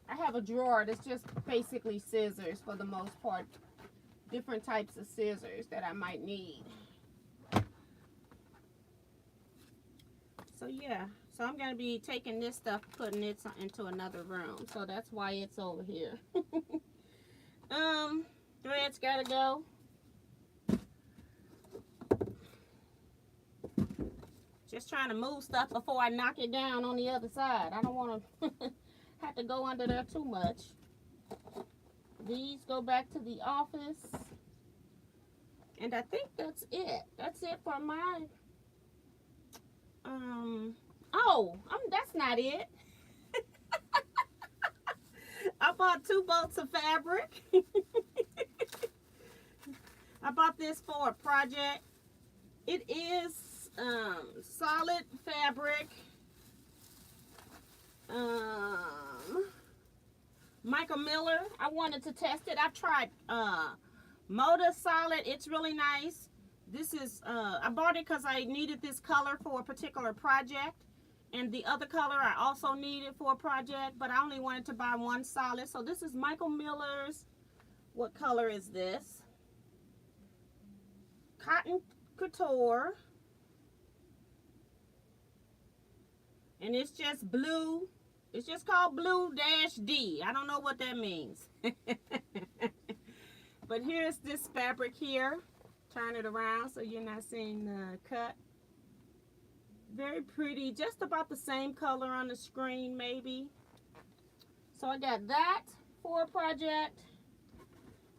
I have a drawer that's just basically scissors for the most part. Different types of scissors that I might need. So yeah, so I'm gonna be taking this stuff, putting it into another room. So that's why it's over here. Threads gotta go. Just trying to move stuff before I knock it down on the other side. I don't want to have to go under there too much. These go back to the office. And I think that's it. That's it for my, that's not it. I bought 2 bolts of fabric. I bought this for a project. It is solid fabric. Michael Miller. I wanted to test it. I've tried Moda Solid. It's really nice. This is, I bought it because I needed this color for a particular project. And the other color I also needed for a project, but I only wanted to buy 1 solid. So this is Michael Miller's, what color is this? Cotton Couture. And it's just blue. It's just called Blue-D. I don't know what that means. But here's this fabric here. Turn it around so you're not seeing the cut. Very pretty, just about the same color on the screen maybe. So I got that for a project.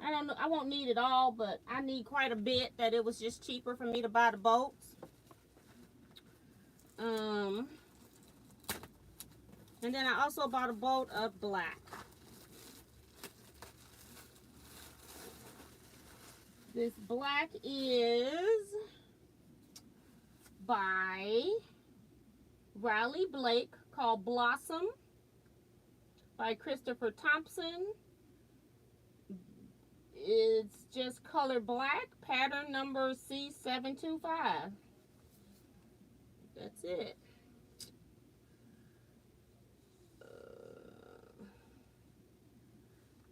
I don't know, I won't need it all, but I need quite a bit, that it was just cheaper for me to buy the bolts. And then I also bought a bolt of black. This black is by Riley Blake, called Blossom, by Christopher Thompson. It's just color black, pattern number C725. That's it.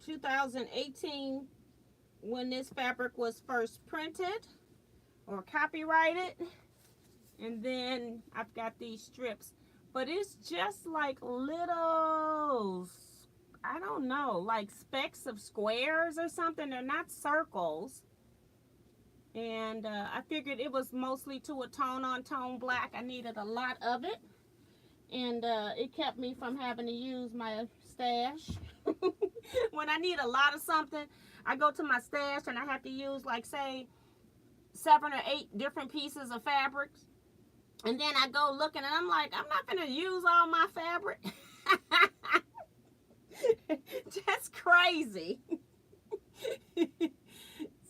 2018, when this fabric was first printed or copyrighted. And then I've got these strips, but it's just like little, I don't know, like specks of squares or something. They're not circles. And I figured it was mostly to a tone-on-tone black. I needed a lot of it. And it kept me from having to use my stash. When I need a lot of something, I go to my stash and I have to use, like, say, 7 or 8 different pieces of fabrics. And then I go looking and I'm like, I'm not going to use all my fabric. Just crazy.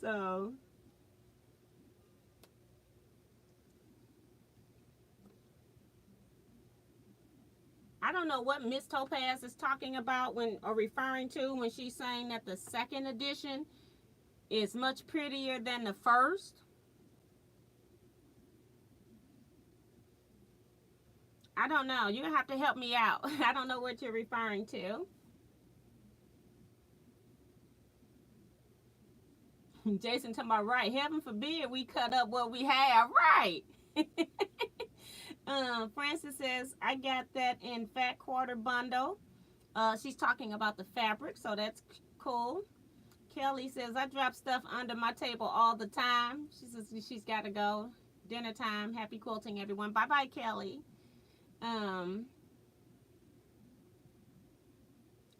So I don't know what Miss Topaz is talking about when, or referring to, when she's saying that the second edition is much prettier than the first. I don't know. You're going to have to help me out. I don't know what you're referring to. Jason to my right. Heaven forbid we cut up what we have. Right. Francis says, I got that in Fat Quarter Bundle. She's talking about the fabric, so that's cool. Kelly says, I drop stuff under my table all the time. She says she's got to go. Dinner time. Happy quilting, everyone. Bye-bye, Kelly.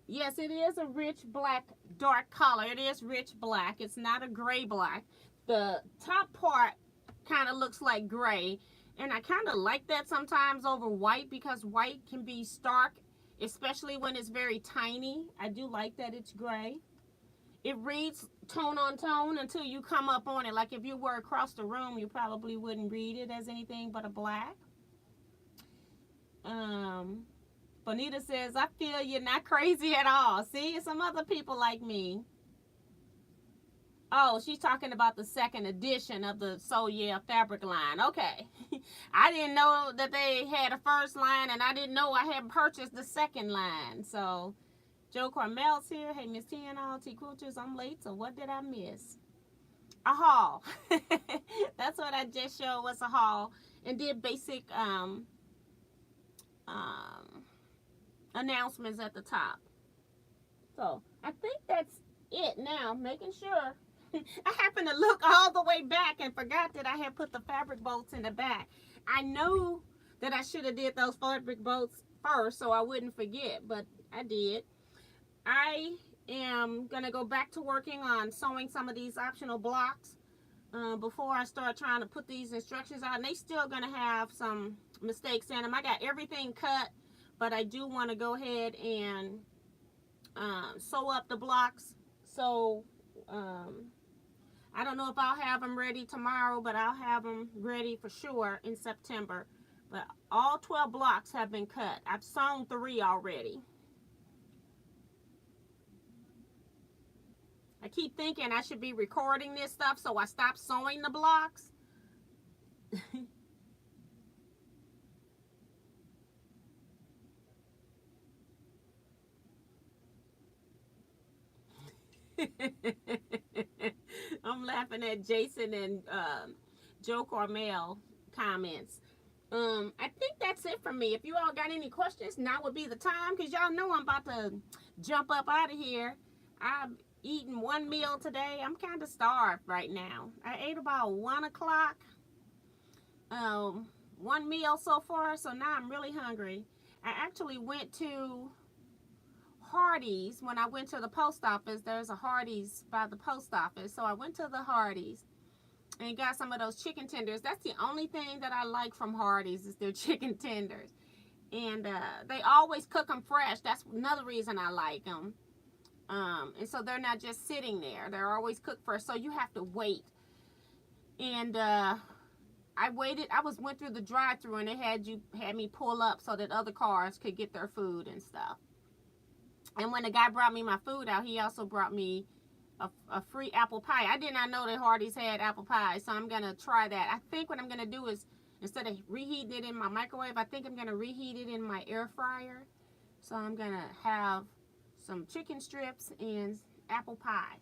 Yes, it is a rich black, dark color. It is rich black. It's not a gray black. The top part kind of looks like gray. And I kind of like that sometimes over white, because white can be stark, especially when it's very tiny. I do like that it's gray. It reads tone on tone until you come up on it. Like if you were across the room, you probably wouldn't read it as anything but a black. Bonita says, I feel you're not crazy at all. See, some other people like me. Oh, she's talking about the second edition of the So Yeah fabric line. Okay. I didn't know that they had a first line, and I didn't know I had purchased the second line. So, Joe Carmel's here. Hey, Miss T and all Teaquilters, I'm late, so what did I miss? A haul. That's what I just showed was a haul, and did basic announcements at the top. So, I think that's it now. Making sure. I happened to look all the way back and forgot that I had put the fabric bolts in the back. I know that I should have did those fabric bolts first so I wouldn't forget, but I did. I am going to go back to working on sewing some of these optional blocks before I start trying to put these instructions out. And they still going to have some mistakes in them. I got everything cut, but I do want to go ahead and sew up the blocks. So I don't know if I'll have them ready tomorrow, but I'll have them ready for sure in September. But all 12 blocks have been cut. I've sewn 3 already. I keep thinking I should be recording this stuff, so I stopped sewing the blocks. I'm laughing at Jason and Joe Carmel comments. I think that's it for me. If you all got any questions, now would be the time, because y'all know I'm about to jump up out of here. I've eaten 1 meal today. I'm kind of starved right now. I ate about 1 o'clock. 1 meal so far, so now I'm really hungry. I actually went to Hardee's when I went to the post office. There's a Hardee's by the post office, so I went to the Hardee's and got some of those chicken tenders. That's the only thing that I like from Hardee's is their chicken tenders, and they always cook them fresh. That's another reason I like them. And so they're not just sitting there; they're always cooked fresh. So you have to wait. And I waited. Went through the drive-thru, and they had me pull up so that other cars could get their food and stuff. And when the guy brought me my food out, he also brought me a free apple pie. I did not know that Hardee's had apple pie, so I'm going to try that. I think what I'm going to do is, instead of reheating it in my microwave, I think I'm going to reheat it in my air fryer. So I'm going to have some chicken strips and apple pie.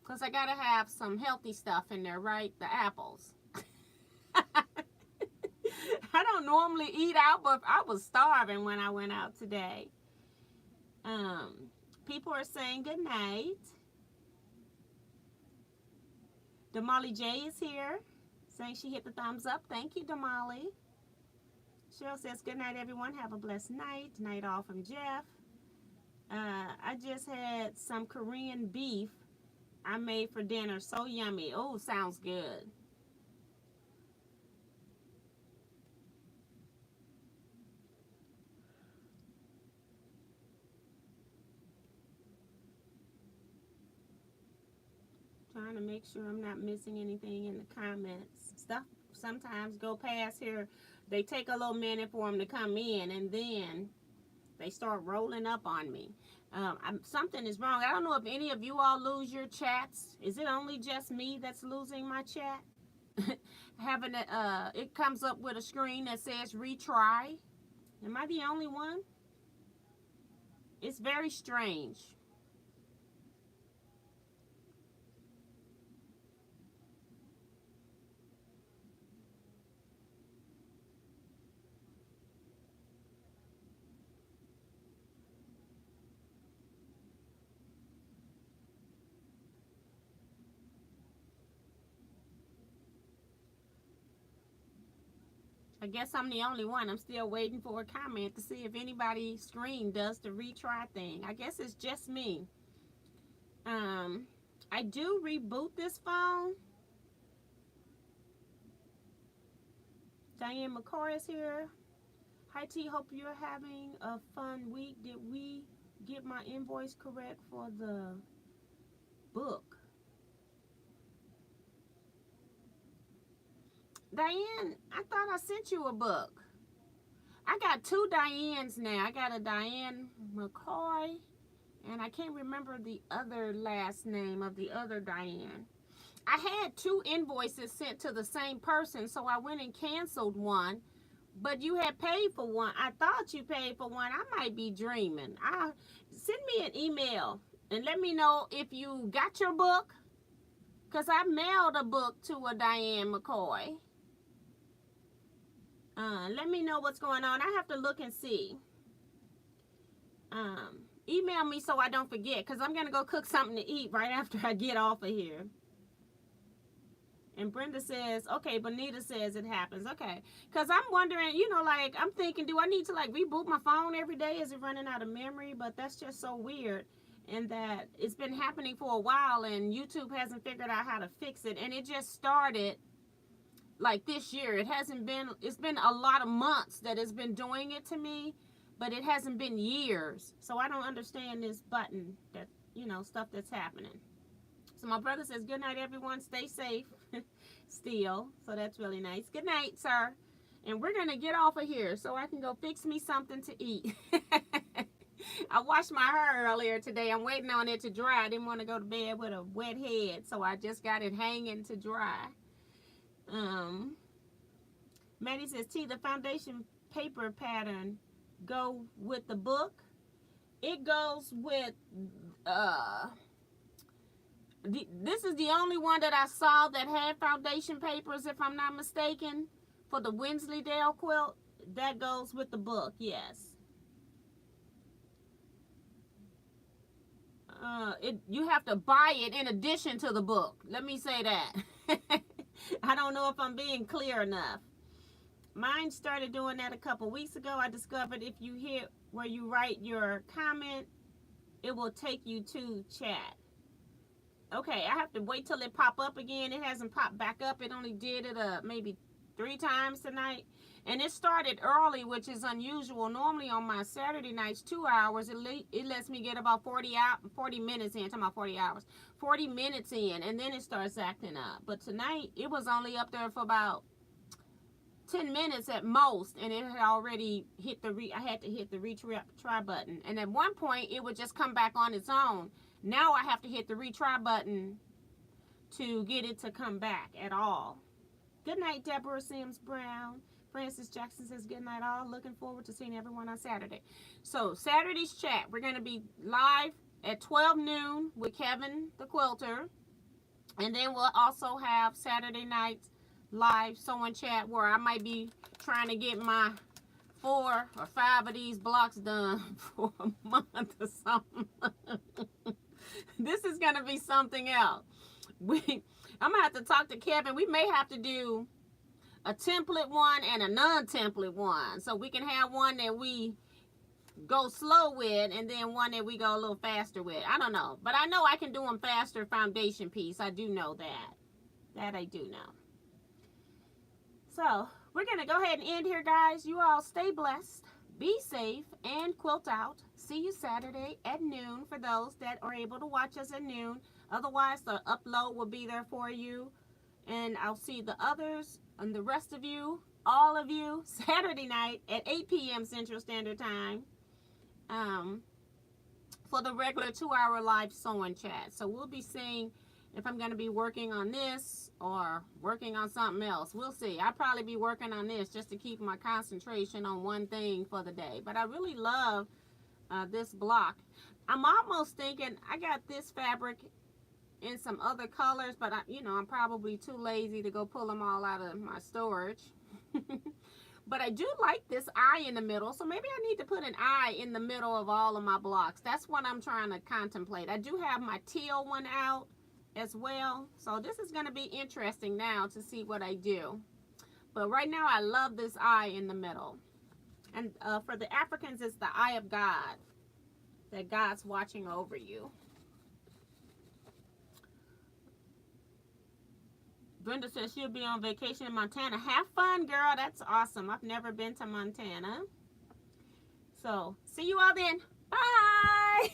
Because I got to have some healthy stuff in there, right? The apples. I don't normally eat out, but I was starving when I went out today. People are saying good night. Damali J is here, saying she hit the thumbs up. Thank you, Damali. Cheryl says good night, everyone. Have a blessed night. Night all from Jeff. I just had some Korean beef I made for dinner. So yummy. Oh, sounds good. Trying to make sure I'm not missing anything in the comments. Stuff sometimes go past here. They take a little minute for them to come in, and then they start rolling up on me. Something is wrong. I don't know if any of you all lose your chats. Is it only just me that's losing my chat? Having it comes up with a screen that says retry. Am I the only one? It's very strange. I guess I'm the only one. I'm still waiting for a comment to see if anybody's screen does the retry thing. I guess it's just me. I do reboot this phone. Diane McCoy is here. Hi T, hope you're having a fun week. Did we get my invoice correct for the book? Diane, I thought I sent you a book. I got 2 Dianes now. I got a Diane McCoy, and I can't remember the other last name of the other Diane. I had 2 invoices sent to the same person, so I went and canceled one, but you had paid for one. I thought you paid for one. I might be dreaming. Send me an email and let me know if you got your book, because I mailed a book to a Diane McCoy. Let me know what's going on. I have to look and see. Email me so I don't forget, because I'm going to go cook something to eat right after I get off of here. And Brenda says, okay, Bonita says it happens. Okay. Because I'm wondering, like, I'm thinking, do I need to, like, reboot my phone every day? Is it running out of memory? But that's just so weird. And that it's been happening for a while, and YouTube hasn't figured out how to fix it. And it just started, like, this year. It's been a lot of months that it's been doing it to me. but it hasn't been years. So I don't understand this button that, stuff that's happening. So my brother says, good night, everyone. Stay safe still. So that's really nice. Good night, sir. And we're going to get off of here so I can go fix me something to eat. I washed my hair earlier today. I'm waiting on it to dry. I didn't want to go to bed with a wet head, so I just got it hanging to dry. Maddie says, T, the foundation paper pattern go with the book? It goes with, this is the only one that I saw that had foundation papers, if I'm not mistaken, for the Wensleydale quilt. That goes with the book, yes. You have to buy it in addition to the book. Let me say that. I don't know if I'm being clear enough. Mine started doing that a couple weeks ago. I discovered if you hit where you write your comment, it will take you to chat. Okay, I have to wait till it pop up again. It hasn't popped back up. It only did it maybe 3 times tonight. And it started early, which is unusual. Normally on my Saturday nights, 2 hours, it lets me get about 40 minutes in. I'm talking about 40 hours. 40 minutes in, and then it starts acting up. But tonight, it was only up there for about 10 minutes at most, and it had already hit I had to hit the retry button. And at one point, it would just come back on its own. Now I have to hit the retry button to get it to come back at all. Good night, Deborah Sims Brown. Francis Jackson says, good night all. Looking forward to seeing everyone on Saturday. So, Saturday's chat, we're going to be live at 12 noon with Kevin the Quilter. And then we'll also have Saturday night's live sewing chat where I might be trying to get my 4 or 5 of these blocks done for a month or something. This is going to be something else. I'm going to have to talk to Kevin. We may have to do a template one and a non-template one. So we can have one that we go slow with and then one that we go a little faster with. I don't know. But I know I can do them faster foundation piece. I do know that. That I do know. So we're going to go ahead and end here, guys. You all stay blessed. Be safe and quilt out. See you Saturday at noon for those that are able to watch us at noon. Otherwise, the upload will be there for you. And I'll see the others and the rest of you, all of you, Saturday night at 8 p.m. Central Standard Time for the regular 2-hour live sewing chat. So we'll be seeing if I'm going to be working on this or working on something else. We'll see. I'll probably be working on this just to keep my concentration on one thing for the day. But I really love this block. I'm almost thinking I got this fabric in some other colors, but I'm probably too lazy to go pull them all out of my storage. But I do like this eye in the middle, so maybe I need to put an eye in the middle of all of my blocks. That's what I'm trying to contemplate. I do have my teal one out as well, so this is going to be interesting now to see what I do. But right now I love this eye in the middle. And for the Africans, it's the eye of God, that God's watching over you. Brenda says she'll be on vacation in Montana. Have fun, girl. That's awesome. I've never been to Montana. So, see you all then. Bye.